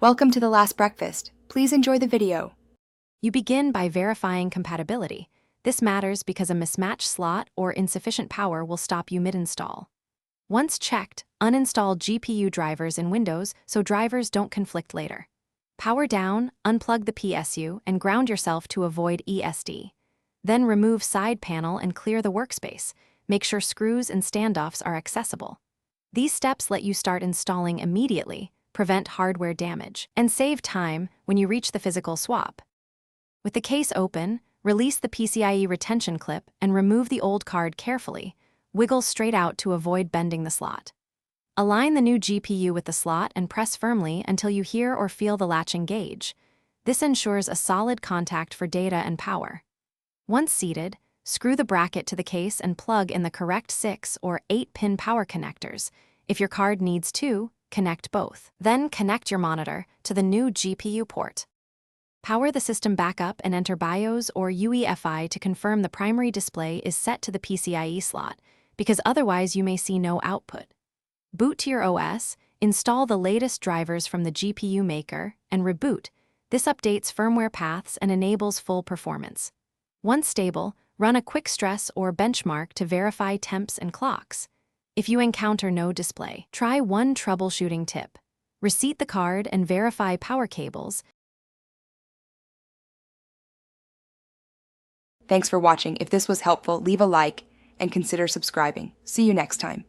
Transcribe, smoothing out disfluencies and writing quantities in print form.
Welcome to the last breakfast. Please enjoy the video. You begin by verifying compatibility. This matters because a mismatched slot or insufficient power will stop you mid-install. Once checked, uninstall GPU drivers in Windows so drivers don't conflict later. Power down, unplug the PSU, and ground yourself to avoid ESD. Then remove side panel and clear the workspace. Make sure screws and standoffs are accessible. These steps let you start installing immediately, prevent hardware damage, and save time when you reach the physical swap. With the case open, release the PCIe retention clip and remove the old card carefully. Wiggle straight out to avoid bending the slot. Align the new GPU with the slot and press firmly until you hear or feel the latch engage. This ensures a solid contact for data and power. Once seated, screw the bracket to the case and plug in the correct 6 or 8-pin power connectors. If your card needs 2, connect both. Then connect your monitor to the new GPU port. Power the system back up and enter BIOS or UEFI to confirm the primary display is set to the PCIe slot, because otherwise you may see no output. Boot to your OS, install the latest drivers from the GPU maker, and reboot. This updates firmware paths and enables full performance. Once stable, run a quick stress or benchmark to verify temps and clocks. If you encounter no display, try one troubleshooting tip. Reseat the card and verify power cables. Thanks for watching. If this was helpful, leave a like and consider subscribing. See you next time.